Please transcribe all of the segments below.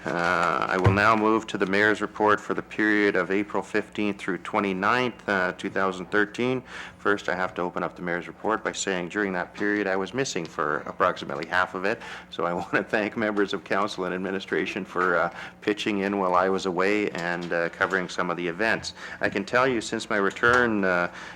I will now move to the Mayor's report for the period of April 15th through 29th, 2013. First, I have to open up the Mayor's report by saying during that period I was missing for approximately half of it, so I want to thank members of Council and Administration for pitching in while I was away and covering some of the events. I can tell you since my return,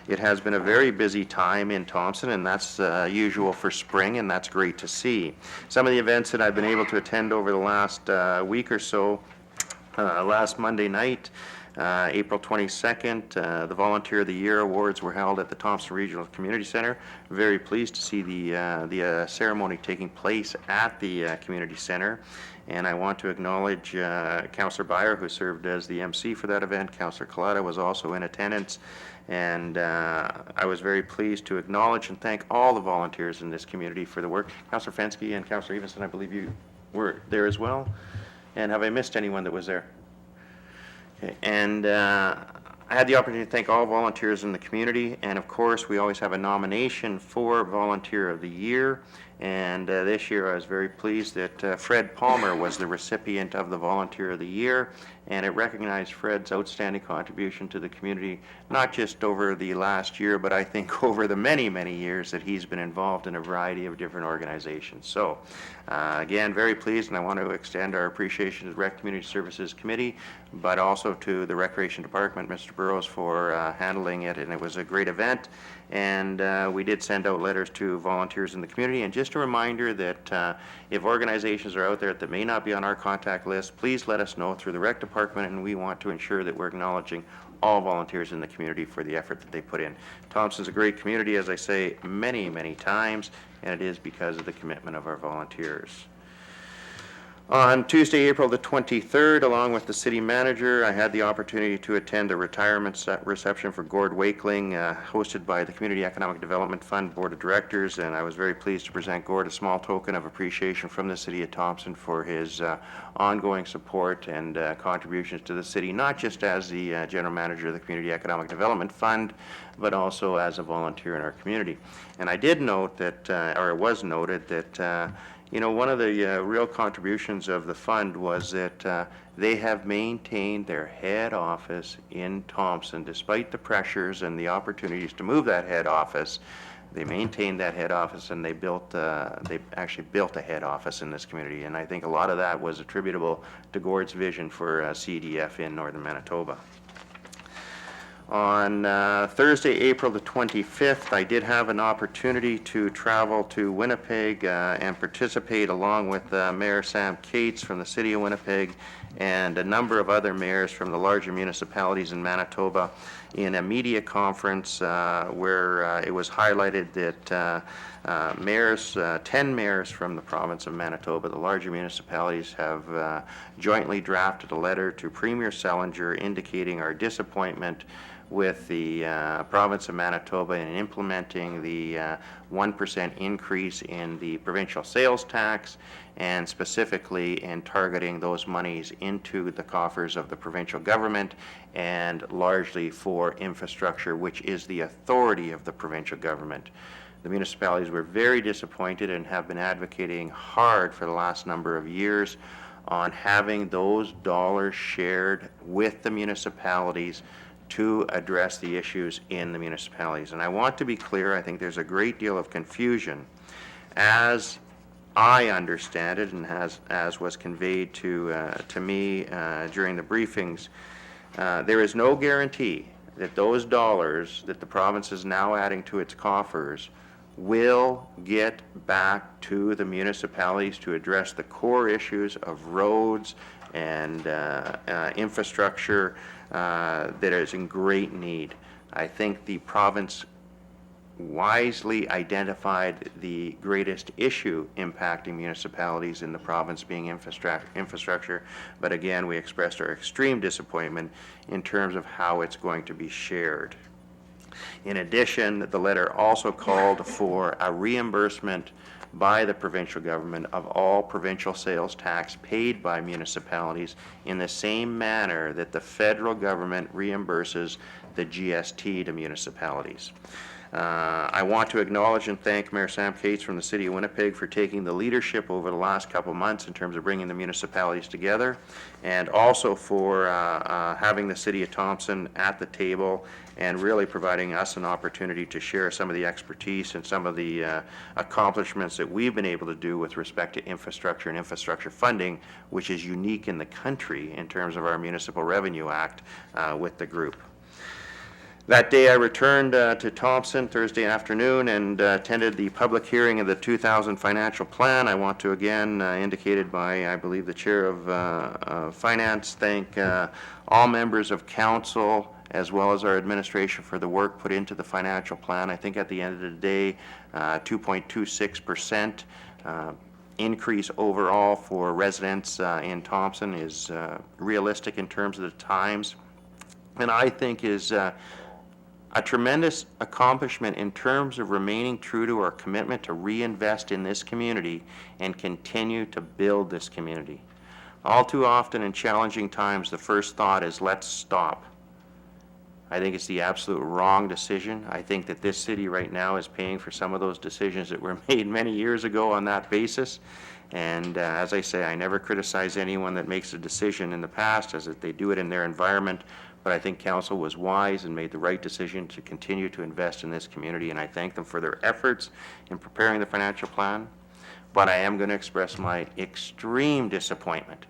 it has been a very busy time in Thompson, and that's usual for spring, and that's great to see. Some of the events that I've been able to attend over the last week or so, last Monday night, April 22nd, the Volunteer of the Year Awards were held at the Thompson Regional Community Centre. Very pleased to see the ceremony taking place at the Community Centre. And I want to acknowledge Councillor Byer, who served as the MC for that event. Councillor Collada was also in attendance. And I was very pleased to acknowledge and thank all the volunteers in this community for the work. Councillor Fensky and Councillor Evenson, I believe you were there as well. And have I missed anyone that was there? Okay. And I had the opportunity to thank all volunteers in the community, and of course we always have a nomination for Volunteer of the Year, and this year I was very pleased that Fred Palmer was the recipient of the Volunteer of the Year, and it recognized Fred's outstanding contribution to the community, not just over the last year, but I think over the many, many years that he's been involved in a variety of different organizations. So again, very pleased, and I want to extend our appreciation to the Rec Community Services Committee, but also to the Recreation Department, Mr. Burrows, for handling it, and it was a great event. And we did send out letters to volunteers in the community. And just a reminder that if organizations are out there that may not be on our contact list, please let us know through the Rec Department, and we want to ensure that we're acknowledging all volunteers in the community for the effort that they put in. Thompson's a great community, as I say many, many times, and it is because of the commitment of our volunteers. On Tuesday, April the 23rd, along with the city manager, I had the opportunity to attend a retirement reception for Gord Wakeling, hosted by the Community Economic Development Fund Board of Directors, and I was very pleased to present Gord a small token of appreciation from the city of Thompson for his ongoing support and contributions to the city, not just as the general manager of the Community Economic Development Fund, but also as a volunteer in our community. And I did note that, or it was noted that you know, one of the real contributions of the fund was that they have maintained their head office in Thompson, despite the pressures and the opportunities to move that head office. They maintained that head office, and they actually built a head office in this community. And I think a lot of that was attributable to Gord's vision for CDF in northern Manitoba. On Thursday, April the 25th, I did have an opportunity to travel to Winnipeg and participate along with Mayor Sam Cates from the City of Winnipeg and a number of other mayors from the larger municipalities in Manitoba in a media conference where it was highlighted that 10 mayors from the province of Manitoba, the larger municipalities, have jointly drafted a letter to Premier Selinger indicating our disappointment with the province of Manitoba in implementing the 1% increase in the provincial sales tax, and specifically in targeting those monies into the coffers of the provincial government and largely for infrastructure, which is the authority of the provincial government. The municipalities were very disappointed and have been advocating hard for the last number of years on having those dollars shared with the municipalities to address the issues in the municipalities. And I want to be clear, I think there's a great deal of confusion. As I understand it, and as was conveyed to me during the briefings, there is no guarantee that those dollars that the province is now adding to its coffers will get back to the municipalities to address the core issues of roads and infrastructure that is in great need. I think the province wisely identified the greatest issue impacting municipalities in the province being infrastructure, but again, we expressed our extreme disappointment in terms of how it's going to be shared. In addition, the letter also called for a reimbursement by the provincial government of all provincial sales tax paid by municipalities in the same manner that the federal government reimburses the GST to municipalities. I want to acknowledge and thank Mayor Sam Cates from the City of Winnipeg for taking the leadership over the last couple of months in terms of bringing the municipalities together, and also for having the City of Thompson at the table and really providing us an opportunity to share some of the expertise and some of the accomplishments that we've been able to do with respect to infrastructure and infrastructure funding, which is unique in the country in terms of our Municipal Revenue Act with the group. That day I returned to Thompson Thursday afternoon and attended the public hearing of the 2000 financial plan. I want to again, indicated by, I believe, the Chair of Finance, thank all members of Council as well as our administration for the work put into the financial plan. I think at the end of the day, 2.26% increase overall for residents in Thompson is realistic in terms of the times, and I think is a tremendous accomplishment in terms of remaining true to our commitment to reinvest in this community and continue to build this community. All too often in challenging times, the first thought is, let's stop. I think it's the absolute wrong decision. I think that this city right now is paying for some of those decisions that were made many years ago on that basis. And as I say, I never criticize anyone that makes a decision in the past, as if they do it in their environment. But I think Council was wise and made the right decision to continue to invest in this community, and I thank them for their efforts in preparing the financial plan. But I am going to express my extreme disappointment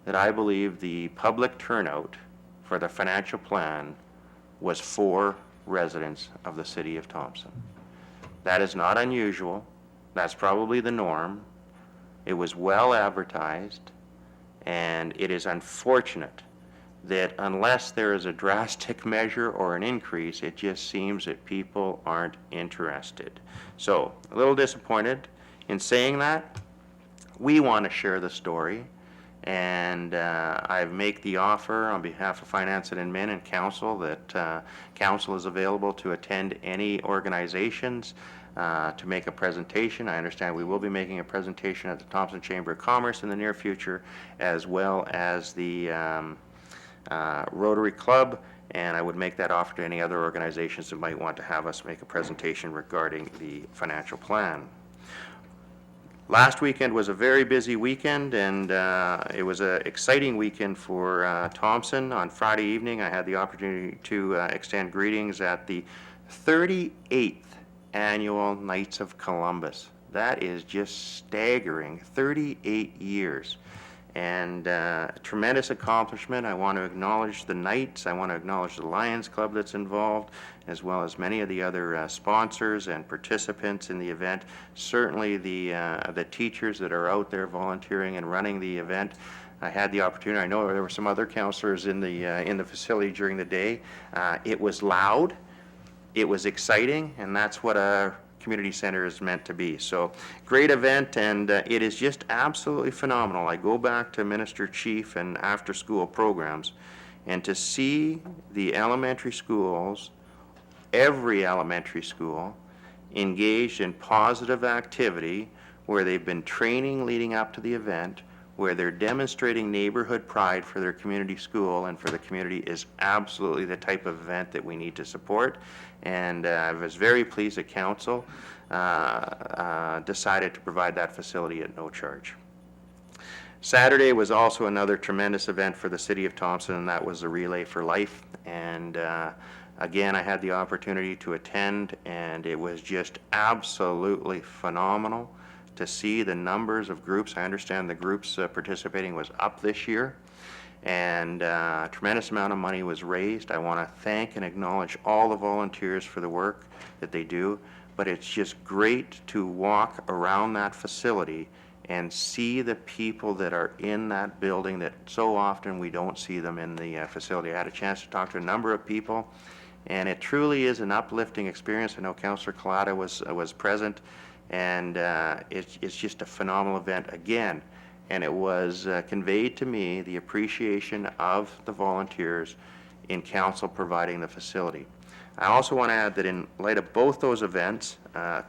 that I believe the public turnout for the financial plan was 4 residents of the City of Thompson. That is not unusual. That's probably the norm. It was well advertised, and it is unfortunate that unless there is a drastic measure or an increase, it just seems that people aren't interested. So, a little disappointed. In saying that, we want to share the story, and I make the offer on behalf of Finance and Admin and Council that Council is available to attend any organizations to make a presentation. I understand we will be making a presentation at the Thompson Chamber of Commerce in the near future, as well as the Rotary Club, and I would make that offer to any other organizations that might want to have us make a presentation regarding the financial plan. Last weekend was a very busy weekend, and it was an exciting weekend for Thompson. On Friday evening, I had the opportunity to extend greetings at the 38th Annual Knights of Columbus. That is just staggering, 38 years. And a tremendous accomplishment. I want to acknowledge the Knights. I want to acknowledge the Lions Club that's involved, as well as many of the other sponsors and participants in the event. Certainly the teachers that are out there volunteering and running the event. I had the opportunity. I know there were some other counselors in the facility during the day. It was loud. It was exciting, and that's what a community center is meant to be. So great event, and it is just absolutely phenomenal. I go back to Minister Chief and after school programs, and to see the elementary schools, every elementary school, engaged in positive activity where they've been training leading up to the event, where they're demonstrating neighborhood pride for their community school and for the community, is absolutely the type of event that we need to support. And I was very pleased that Council decided to provide that facility at no charge. Saturday was also another tremendous event for the City of Thompson, and that was the Relay for Life. And again, I had the opportunity to attend, and it was just absolutely phenomenal to see the numbers of groups. I understand the groups participating was up this year, and a tremendous amount of money was raised. I want to thank and acknowledge all the volunteers for the work that they do, but it's just great to walk around that facility and see the people that are in that building that so often we don't see them in the facility. I had a chance to talk to a number of people, and it truly is an uplifting experience. I know Councillor Collada was present, and it's just a phenomenal event again. And it was conveyed to me the appreciation of the volunteers in Council providing the facility. I also want to add that in light of both those events,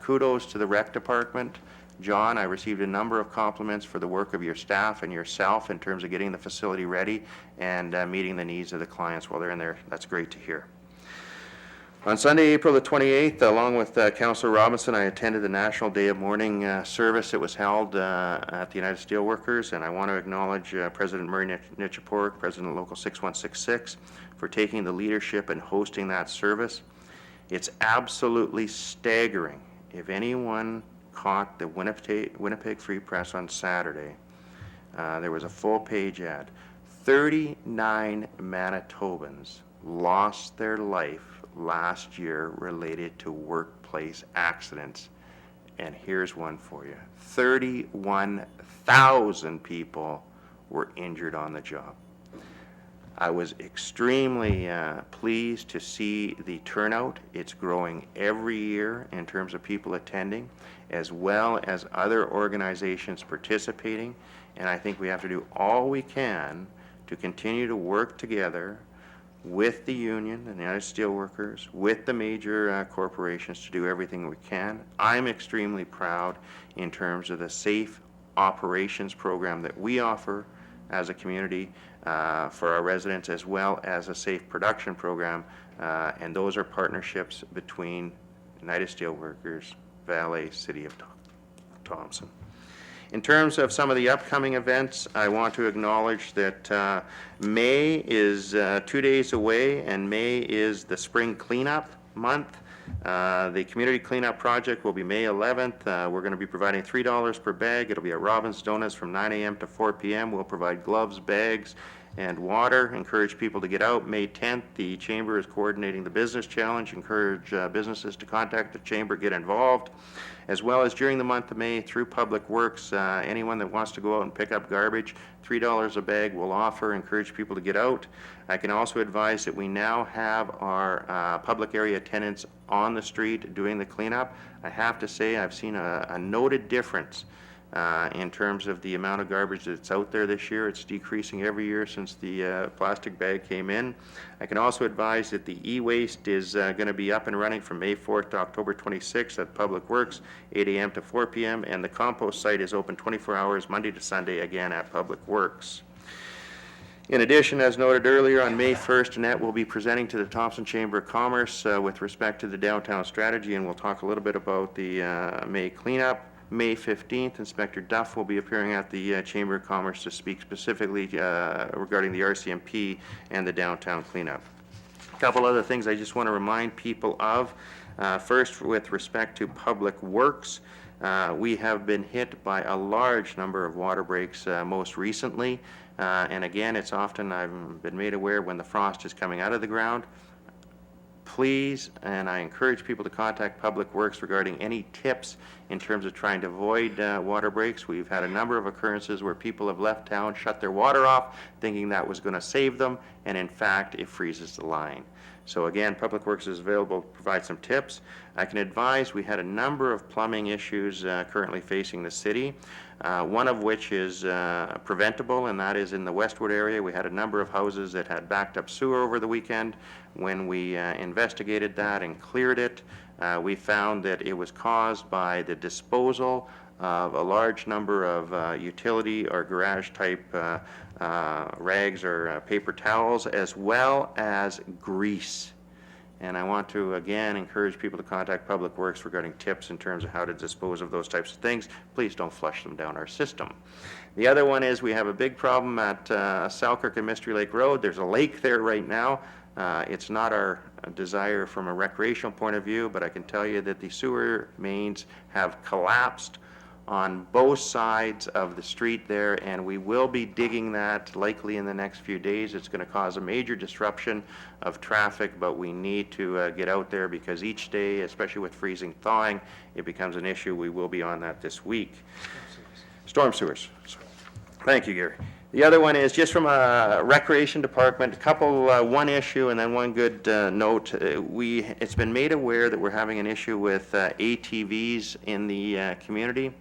kudos to the Rec Department. John, I received a number of compliments for the work of your staff and yourself in terms of getting the facility ready and meeting the needs of the clients while they're in there. That's great to hear. On Sunday, April the 28th, along with Councillor Robinson, I attended the National Day of Mourning service that was held at the United Steelworkers, and I want to acknowledge President Murray Nichiport, President Local 6166, for taking the leadership and hosting that service. It's absolutely staggering. If anyone caught the Winnipeg Free Press on Saturday, there was a full-page ad. 39 Manitobans lost their life last year related to workplace accidents. And here's one for you. 31,000 people were injured on the job. I was extremely pleased to see the turnout. It's growing every year in terms of people attending, as well as other organizations participating. And I think we have to do all we can to continue to work together with the union, the United Steelworkers, with the major corporations to do everything we can. I'm extremely proud in terms of the safe operations program that we offer as a community for our residents, as well as a safe production program, and those are partnerships between United Steelworkers, Valley, City of Thompson. In terms of some of the upcoming events, I want to acknowledge that May is 2 days away, and May is the spring cleanup month. The community cleanup project will be May 11th. We're going to be providing $3 per bag. It'll be at Robin's Donuts from 9 a.m. to 4 p.m. We'll provide gloves, bags, and water. Encourage people to get out. May 10th, the Chamber is coordinating the Business Challenge. Encourage businesses to contact the Chamber, get involved. As well as during the month of May through Public Works, anyone that wants to go out and pick up garbage, $3 a bag we'll offer. Encourage people to get out. I can also advise that we now have our public area attendants on the street doing the cleanup. I have to say I've seen a noted difference in terms of the amount of garbage that's out there this year. It's decreasing every year since the plastic bag came in. I can also advise that the e-waste is going to be up and running from May 4th to October 26th at Public Works, 8 a.m. to 4 p.m., and the compost site is open 24 hours, Monday to Sunday, again at Public Works. In addition, as noted earlier, on May 1st, Annette will be presenting to the Thompson Chamber of Commerce with respect to the downtown strategy, and we'll talk a little bit about the May cleanup. May 15th, Inspector Duff will be appearing at the Chamber of Commerce to speak specifically regarding the RCMP and the downtown cleanup. A couple other things I just want to remind people of. First, with respect to Public Works, we have been hit by a large number of water breaks most recently. And again, it's often, I've been made aware, when the frost is coming out of the ground. Please, and I encourage people to contact Public Works regarding any tips in terms of trying to avoid water breaks. We've had a number of occurrences where people have left town, shut their water off, thinking that was going to save them, and in fact, it freezes the line. So again, Public Works is available to provide some tips. I can advise we had a number of plumbing issues currently facing the city, one of which is preventable, and that is in the Westwood area. We had a number of houses that had backed up sewer over the weekend. When we investigated that and cleared it, we found that it was caused by the disposal of a large number of utility or garage type rags or paper towels, as well as grease. And I want to again encourage people to contact Public Works regarding tips in terms of how to dispose of those types of things. Please don't flush them down our system. The other one is we have a big problem at Selkirk and Mystery Lake Road. There's a lake there right now. It's not our desire from a recreational point of view, but I can tell you that the sewer mains have collapsed on both sides of the street there, and we will be digging that likely in the next few days. It's going to cause a major disruption of traffic, but we need to get out there because each day, especially with freezing thawing, it becomes an issue. We will be on that this week. Storm sewers. Thank you, Gary. The other one is just from a recreation department, a couple, one issue and then one good note. It's been made aware that we're having an issue with ATVs in the community.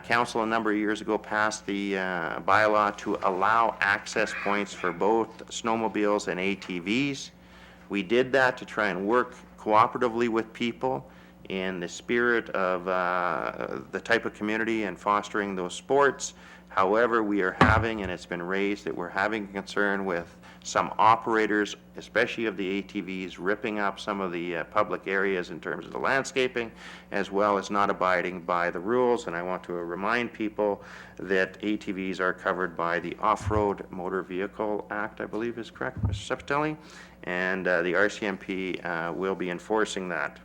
Council a number of years ago passed the bylaw to allow access points for both snowmobiles and ATVs. We did that to try and work cooperatively with people in the spirit of the type of community and fostering those sports. However, we are having, and it's been raised, that we're having concern with some operators, especially of the ATVs, ripping up some of the public areas in terms of the landscaping, as well as not abiding by the rules. And I want to remind people that ATVs are covered by the Off-Road Motor Vehicle Act, I believe is correct, Mr. Sepitelli, and the RCMP will be enforcing that.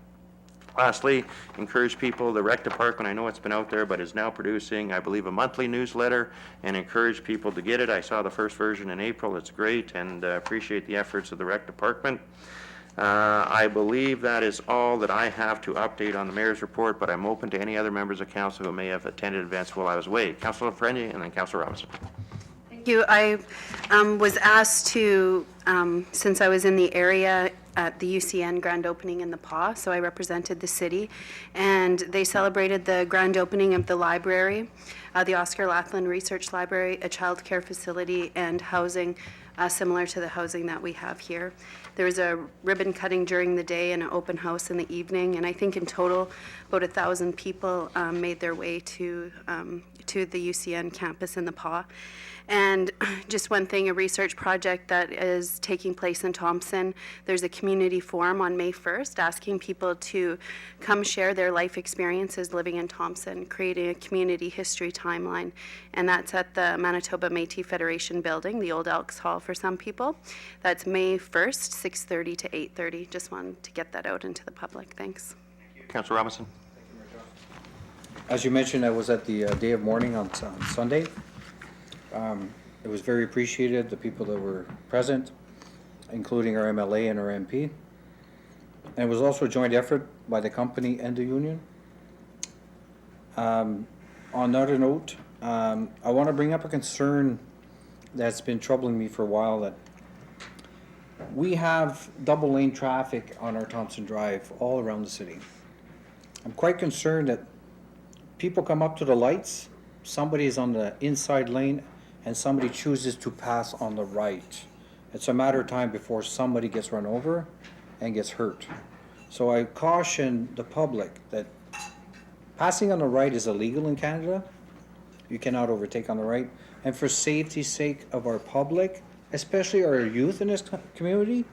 Lastly, encourage people, the rec department, I know it's been out there, but is now producing, I believe, a monthly newsletter, and encourage people to get it. I saw the first version in April. It's great, and appreciate the efforts of the rec department. I believe that is all that I have to update on the mayor's report, but I'm open to any other members of council who may have attended events while I was away. Councilor Frendi and then Councilor Robinson. Thank you. I was asked to, since I was in the area at the UCN grand opening in the PAW, so I represented the city, and they celebrated the grand opening of the library, the Oscar Lathland Research Library, a child care facility, and housing similar to the housing that we have here. There was a ribbon cutting during the day and an open house in the evening, and I think in total about 1,000 people made their way to the UCN campus in the PAW. And just one thing, a research project that is taking place in Thompson, there's a community forum on May 1st asking people to come share their life experiences living in Thompson, creating a community history timeline. And that's at the Manitoba Métis Federation building, the old Elks Hall for some people. That's May 1st, 6:30 to 8:30. Just wanted to get that out into the public. Thanks. Councilor Robinson. As you mentioned, I was at the Day of Mourning on Sunday. It was very appreciated, the people that were present, including our MLA and our MP. And it was also a joint effort by the company and the union. On another note, I want to bring up a concern that's been troubling me for a while, that we have double lane traffic on our Thompson Drive all around the city. I'm quite concerned that people come up to the lights, somebody is on the inside lane, and somebody chooses to pass on the right. It's a matter of time before somebody gets run over and gets hurt. So I caution the public that passing on the right is illegal in Canada. You cannot overtake on the right. And for safety's sake of our public, especially our youth in this community,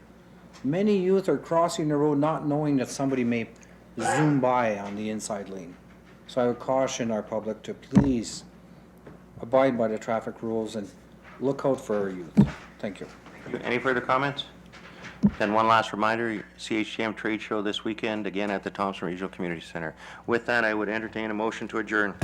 many youth are crossing the road not knowing that somebody may zoom by on the inside lane. So I would caution our public to please abide by the traffic rules and look out for our youth. Thank you. Any further comments? Then one last reminder, CHTM trade show this weekend, again at the Thompson Regional Community Center. With that, I would entertain a motion to adjourn.